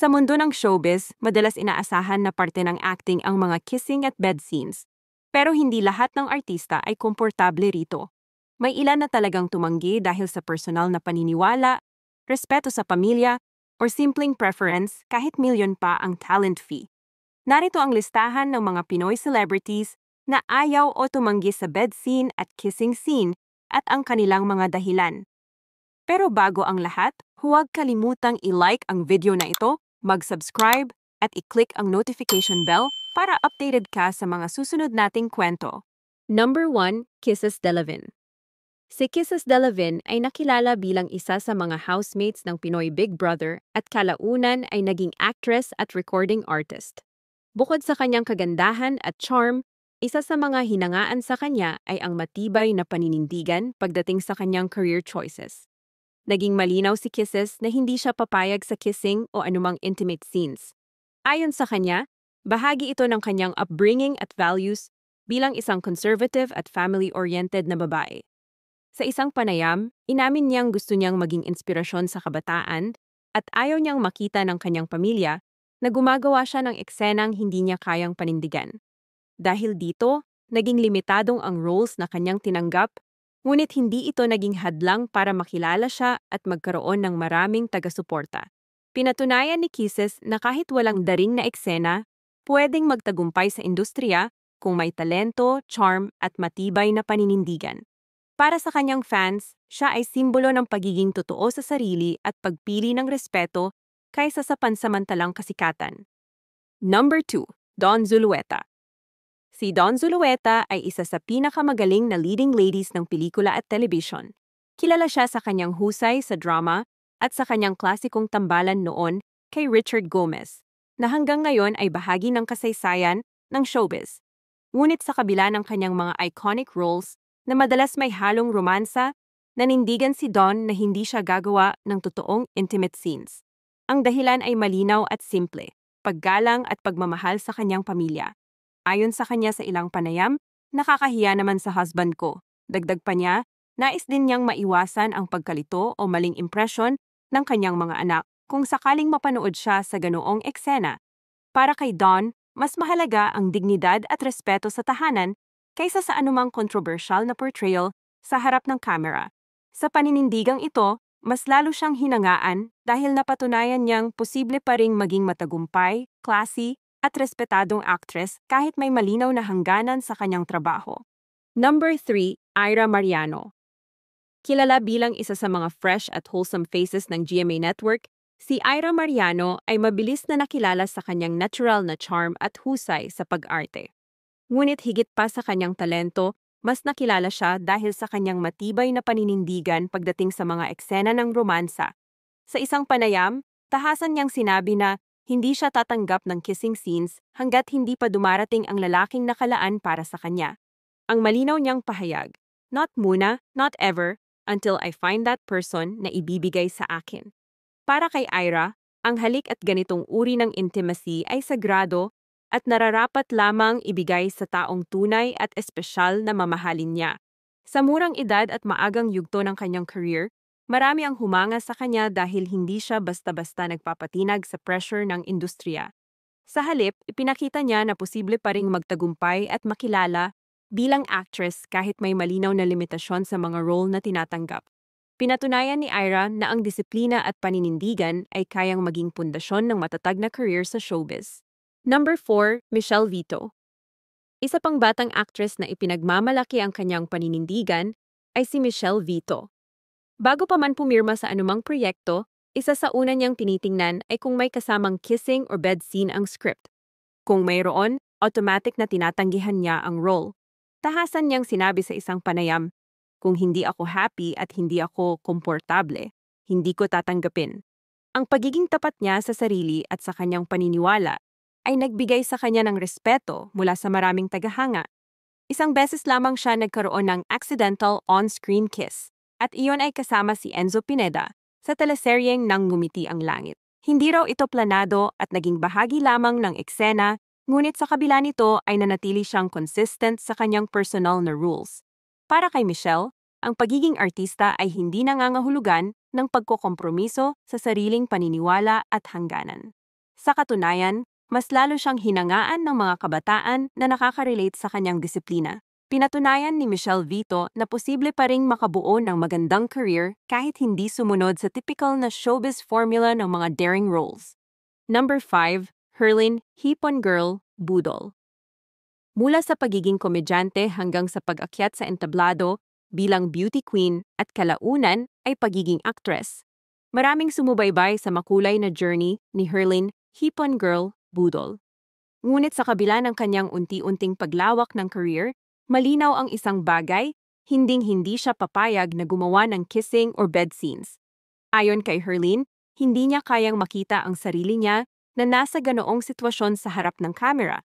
Sa mundo ng showbiz, madalas inaasahan na parte ng acting ang mga kissing at bed scenes. Pero hindi lahat ng artista ay komportable rito. May ilan na talagang tumanggi dahil sa personal na paniniwala, respeto sa pamilya, or simpleng preference kahit milyon pa ang talent fee. Narito ang listahan ng mga Pinoy celebrities na ayaw o tumanggi sa bed scene at kissing scene at ang kanilang mga dahilan. Pero bago ang lahat, huwag kalimutang i-like ang video na ito, mag-subscribe, at i-click ang notification bell para updated ka sa mga susunod nating kwento. Number 1. Kisses Delavigne. Si Kisses Delavigne ay nakilala bilang isa sa mga housemates ng Pinoy Big Brother at kalaunan ay naging actress at recording artist. Bukod sa kanyang kagandahan at charm, isa sa mga hinangaan sa kanya ay ang matibay na paninindigan pagdating sa kanyang career choices. Naging malinaw si Kisses na hindi siya papayag sa kissing o anumang intimate scenes. Ayon sa kanya, bahagi ito ng kanyang upbringing at values bilang isang conservative at family-oriented na babae. Sa isang panayam, inamin niyang gusto niyang maging inspirasyon sa kabataan at ayaw niyang makita ng kanyang pamilya na gumagawa siya ng eksenang hindi niya kayang panindigan. Dahil dito, naging limitadong ang roles na kanyang tinanggap. Ngunit hindi ito naging hadlang para makilala siya at magkaroon ng maraming taga-suporta. Pinatunayan ni Kisses na kahit walang daring na eksena, pwedeng magtagumpay sa industriya kung may talento, charm at matibay na paninindigan. Para sa kanyang fans, siya ay simbolo ng pagiging totoo sa sarili at pagpili ng respeto kaysa sa pansamantalang kasikatan. Number 2. Dawn Zulueta. Si Dawn Zulueta ay isa sa pinakamagaling na leading ladies ng pelikula at television. Kilala siya sa kanyang husay sa drama at sa kanyang klasikong tambalan noon kay Richard Gomez, na hanggang ngayon ay bahagi ng kasaysayan ng showbiz. Ngunit sa kabila ng kanyang mga iconic roles na madalas may halong romansa, nanindigan si Dawn na hindi siya gagawa ng totoong intimate scenes. Ang dahilan ay malinaw at simple, paggalang at pagmamahal sa kanyang pamilya. Ayon sa kanya sa ilang panayam, nakakahiya naman sa husband ko. Dagdag pa niya, nais din niyang maiwasan ang pagkalito o maling impresyon ng kanyang mga anak kung sakaling mapanood siya sa ganoong eksena. Para kay Dawn, mas mahalaga ang dignidad at respeto sa tahanan kaysa sa anumang controversial na portrayal sa harap ng kamera. Sa paninindigang ito, mas lalo siyang hinangaan dahil napatunayan niyang posible pa ring maging matagumpay, classy, at respetadong actress kahit may malinaw na hangganan sa kanyang trabaho. Number 3. Ira Mariano. Kilala bilang isa sa mga fresh at wholesome faces ng GMA Network, si Ira Mariano ay mabilis na nakilala sa kanyang natural na charm at husay sa pag-arte. Ngunit higit pa sa kanyang talento, mas nakilala siya dahil sa kanyang matibay na paninindigan pagdating sa mga eksena ng romansa. Sa isang panayam, tahasan niyang sinabi na hindi siya tatanggap ng kissing scenes hanggat hindi pa dumarating ang lalaking nakalaan para sa kanya. Ang malinaw niyang pahayag, not muna, not ever, until I find that person na ibibigay sa akin. Para kay Ira, ang halik at ganitong uri ng intimacy ay sagrado at nararapat lamang ibigay sa taong tunay at espesyal na mamahalin niya. Sa murang edad at maagang yugto ng kanyang career, marami ang humanga sa kanya dahil hindi siya basta-basta nagpapatinag sa pressure ng industriya. Sa halip, ipinakita niya na posible pa ring magtagumpay at makilala bilang actress kahit may malinaw na limitasyon sa mga role na tinatanggap. Pinatunayan ni Ira na ang disiplina at paninindigan ay kayang maging pundasyon ng matatag na career sa showbiz. Number 4. Michelle Vito. Isa pang batang actress na ipinagmamalaki ang kanyang paninindigan ay si Michelle Vito. Bago pa man pumirma sa anumang proyekto, isa sa una niyang tinitingnan ay kung may kasamang kissing or bed scene ang script. Kung mayroon, automatic na tinatanggihan niya ang role. Tahasan niyang sinabi sa isang panayam, kung hindi ako happy at hindi ako komportable, hindi ko tatanggapin. Ang pagiging tapat niya sa sarili at sa kanyang paniniwala ay nagbigay sa kanya ng respeto mula sa maraming tagahanga. Isang beses lamang siya nagkaroon ng accidental on-screen kiss. At iyon ay kasama si Enzo Pineda sa teleseryeng Nang Ngumiti ang Langit. Hindi raw ito planado at naging bahagi lamang ng eksena, ngunit sa kabila nito ay nanatili siyang consistent sa kanyang personal na rules. Para kay Michelle, ang pagiging artista ay hindi nangangahulugan ng pagkokompromiso sa sariling paniniwala at hangganan. Sa katunayan, mas lalo siyang hinangaan ng mga kabataan na nakaka-relate sa kanyang disiplina. Pinatunayan ni Michelle Vito na posible pa ring makabuo ng magandang career kahit hindi sumunod sa typical na showbiz formula ng mga daring roles. Number 5, Herlin Hipon Girl Budol. Mula sa pagiging komedyante hanggang sa pag-akyat sa entablado bilang beauty queen at kalaunan ay pagiging actress. Maraming sumubaybay sa makulay na journey ni Herlin Hipon Girl Budol. Ngunit sa kabila ng kanyang unti-unting paglawak ng career, malinaw ang isang bagay, hinding-hindi siya papayag na gumawa ng kissing or bed scenes. Ayon kay Herlin, hindi niya kayang makita ang sarili niya na nasa ganoong sitwasyon sa harap ng kamera.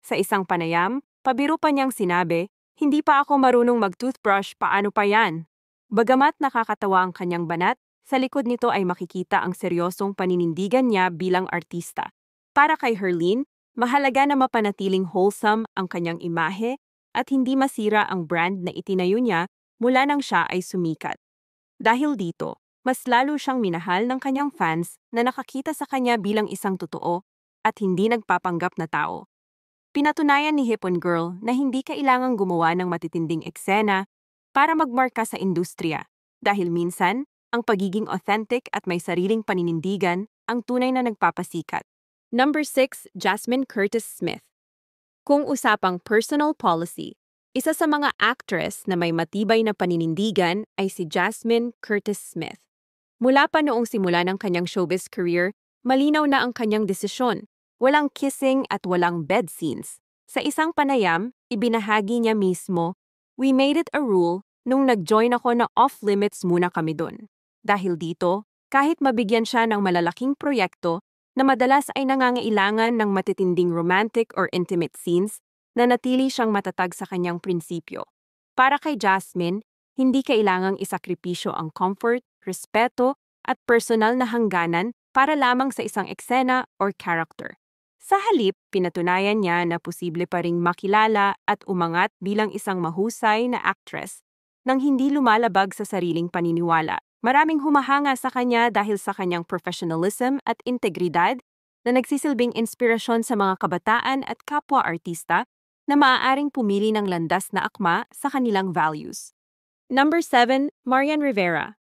Sa isang panayam, pabiro pa niyang sinabi, "Hindi pa ako marunong mag-toothbrush, paano pa yan?" Bagamat nakakatawa ang kanyang banat, sa likod nito ay makikita ang seryosong paninindigan niya bilang artista. Para kay Herlin, mahalaga na mapanatiling wholesome ang kanyang imahe at hindi masira ang brand na itinayo niya mula nang siya ay sumikat. Dahil dito, mas lalo siyang minahal ng kanyang fans na nakakita sa kanya bilang isang totoo at hindi nagpapanggap na tao. Pinatunayan ni Hipon Girl na hindi kailangang gumawa ng matitinding eksena para magmarka sa industriya dahil minsan, ang pagiging authentic at may sariling paninindigan ang tunay na nagpapasikat. Number 6, Jasmine Curtis Smith. Kung usapang personal policy, isa sa mga actress na may matibay na paninindigan ay si Jasmine Curtis Smith. Mula pa noong simula ng kanyang showbiz career, malinaw na ang kanyang desisyon. Walang kissing at walang bed scenes. Sa isang panayam, ibinahagi niya mismo, "We made it a rule nung nag-join ako na off-limits muna kami dun." Dahil dito, kahit mabigyan siya ng malalaking proyekto na madalas ay nangangailangan ng matitinding romantic or intimate scenes, nanatili siyang matatag sa kanyang prinsipyo. Para kay Jasmine, hindi kailangang isakripisyo ang comfort, respeto, at personal na hangganan para lamang sa isang eksena or character. Sa halip, pinatunayan niya na posible pa ring makilala at umangat bilang isang mahusay na actress nang hindi lumalabag sa sariling paniniwala. Maraming humahanga sa kanya dahil sa kanyang professionalism at integridad na nagsisilbing inspirasyon sa mga kabataan at kapwa-artista na maaaring pumili ng landas na akma sa kanilang values. Number 7, Marian Rivera.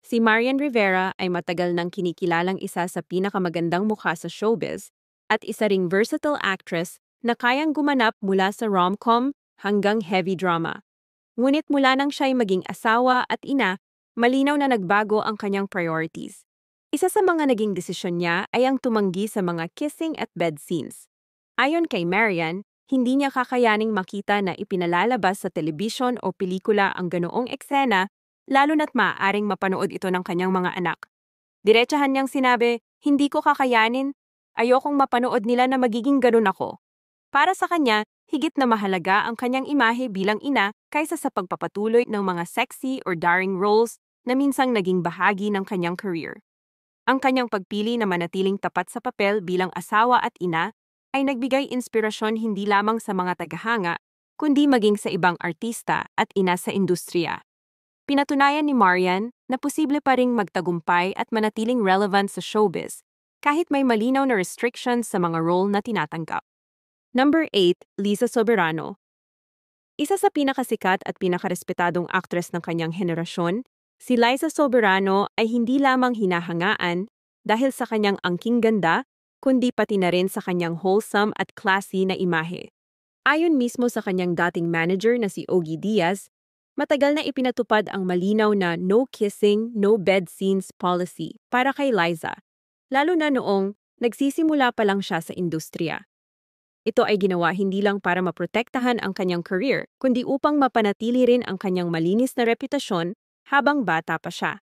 Si Marian Rivera ay matagal nang kinikilalang isa sa pinakamagandang mukha sa showbiz at isa ring versatile actress na kayang gumanap mula sa rom-com hanggang heavy drama. Ngunit mula nang siya'y maging asawa at ina, malinaw na nagbago ang kanyang priorities. Isa sa mga naging desisyon niya ay ang tumanggi sa mga kissing at bed scenes. Ayon kay Marian, hindi niya kakayaning makita na ipinalalabas sa telebisyon o pelikula ang ganoong eksena, lalo na't maaaring mapanood ito ng kanyang mga anak. Diretsahan niyang sinabi, "Hindi ko kakayanin, ayokong mapanood nila na magiging ganun ako." Para sa kanya, higit na mahalaga ang kanyang imahe bilang ina kaysa sa pagpapatuloy ng mga sexy or daring roles na minsang naging bahagi ng kanyang career. Ang kanyang pagpili na manatiling tapat sa papel bilang asawa at ina ay nagbigay inspirasyon hindi lamang sa mga tagahanga, kundi maging sa ibang artista at ina sa industriya. Pinatunayan ni Marian na posible pa ring magtagumpay at manatiling relevant sa showbiz kahit may malinaw na restrictions sa mga role na tinatanggap. Number 8, Liza Soberano. Isa sa pinakasikat at pinakarespetadong aktres ng kanyang henerasyon, si Liza Soberano ay hindi lamang hinahangaan dahil sa kanyang angking ganda, kundi pati na rin sa kanyang wholesome at classy na imahe. Ayon mismo sa kanyang dating manager na si Ogie Diaz, matagal na ipinatupad ang malinaw na no kissing, no bed scenes policy para kay Liza, lalo na noong nagsisimula pa lang siya sa industriya. Ito ay ginawa hindi lang para maprotektahan ang kanyang career, kundi upang mapanatili rin ang kanyang malinis na reputasyon habang bata pa siya.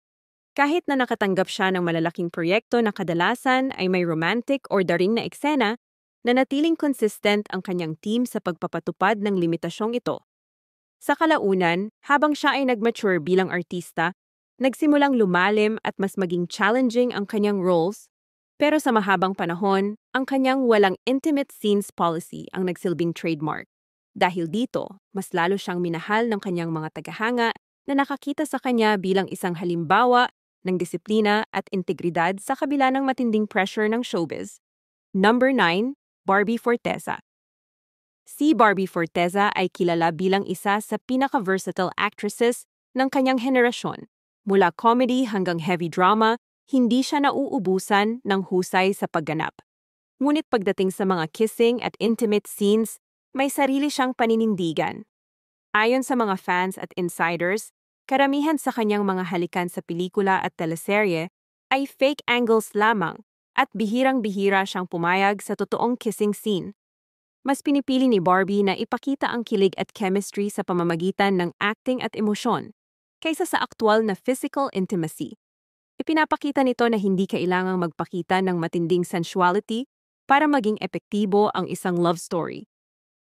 Kahit na nakatanggap siya ng malalaking proyekto na kadalasan ay may romantic or daring na eksena, nanatiling consistent ang kanyang team sa pagpapatupad ng limitasyong ito. Sa kalaunan, habang siya ay nag-mature bilang artista, nagsimulang lumalim at mas maging challenging ang kanyang roles, pero sa mahabang panahon, ang kanyang walang intimate scenes policy ang nagsilbing trademark. Dahil dito, mas lalo siyang minahal ng kanyang mga tagahanga na nakakita sa kanya bilang isang halimbawa ng disiplina at integridad sa kabila ng matinding pressure ng showbiz. Number 9, Barbie Forteza. Si Barbie Forteza ay kilala bilang isa sa pinaka-versatile actresses ng kanyang henerasyon. Mula comedy hanggang heavy drama, hindi siya nauubusan ng husay sa pagganap. Ngunit pagdating sa mga kissing at intimate scenes, may sarili siyang paninindigan. Ayon sa mga fans at insiders, karamihan sa kanyang mga halikan sa pelikula at teleserye ay fake angles lamang at bihirang-bihira siyang pumayag sa totoong kissing scene. Mas pinipili ni Barbie na ipakita ang kilig at chemistry sa pamamagitan ng acting at emosyon, kaysa sa aktwal na physical intimacy. Ipinapakita nito na hindi kailangang magpakita ng matinding sensuality para maging epektibo ang isang love story.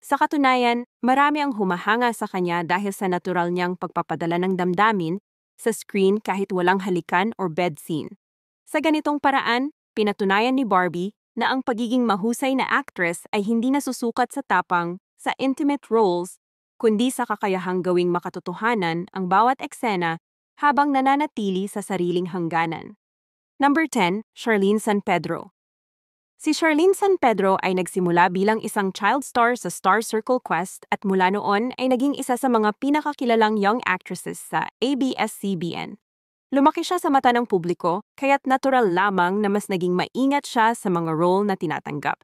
Sa katunayan, marami ang humahanga sa kanya dahil sa natural niyang pagpapadala ng damdamin sa screen kahit walang halikan or bed scene. Sa ganitong paraan, pinatunayan ni Barbie na ang pagiging mahusay na actress ay hindi nasusukat sa tapang, sa intimate roles, kundi sa kakayahang gawing makatotohanan ang bawat eksena habang nananatili sa sariling hangganan. Number 10, Charlene San Pedro. Si Charlene San Pedro ay nagsimula bilang isang child star sa Star Circle Quest at mula noon ay naging isa sa mga pinakakilalang young actresses sa ABS-CBN. Lumaki siya sa mata ng publiko, kaya't natural lamang na mas naging maingat siya sa mga role na tinatanggap.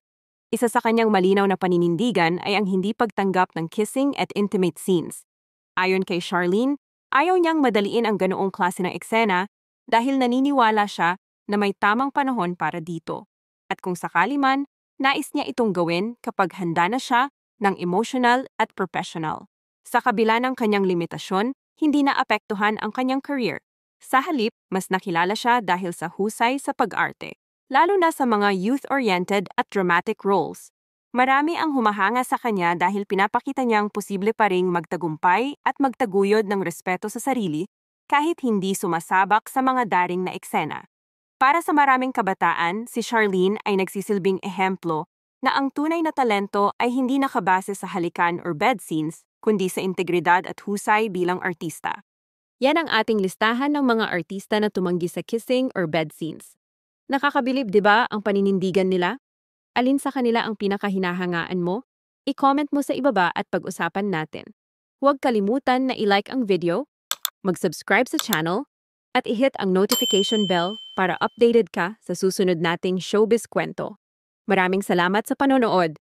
Isa sa kanyang malinaw na paninindigan ay ang hindi pagtanggap ng kissing at intimate scenes. Ayon kay Charlene, ayaw niyang madaliin ang ganoong klase ng eksena dahil naniniwala siya na may tamang panahon para dito. At kung sakali man, nais niya itong gawin kapag handa na siya ng emotional at professional. Sa kabila ng kanyang limitasyon, hindi na apektuhan ang kanyang career. Sa halip, mas nakilala siya dahil sa husay sa pag-arte, lalo na sa mga youth-oriented at dramatic roles. Marami ang humahanga sa kanya dahil pinapakita niyang posible pa ring magtagumpay at magtaguyod ng respeto sa sarili kahit hindi sumasabak sa mga daring na eksena. Para sa maraming kabataan, si Charlene ay nagsisilbing ehemplo na ang tunay na talento ay hindi nakabase sa halikan or bed scenes, kundi sa integridad at husay bilang artista. Yan ang ating listahan ng mga artista na tumanggi sa kissing or bed scenes. Nakakabilib, di ba, ang paninindigan nila? Alin sa kanila ang pinakahinahangaan mo? I-comment mo sa ibaba at pag-usapan natin. Huwag kalimutan na i-like ang video, mag-subscribe sa channel, at i-hit ang notification bell para updated ka sa susunod nating showbiz kwento. Maraming salamat sa panonood!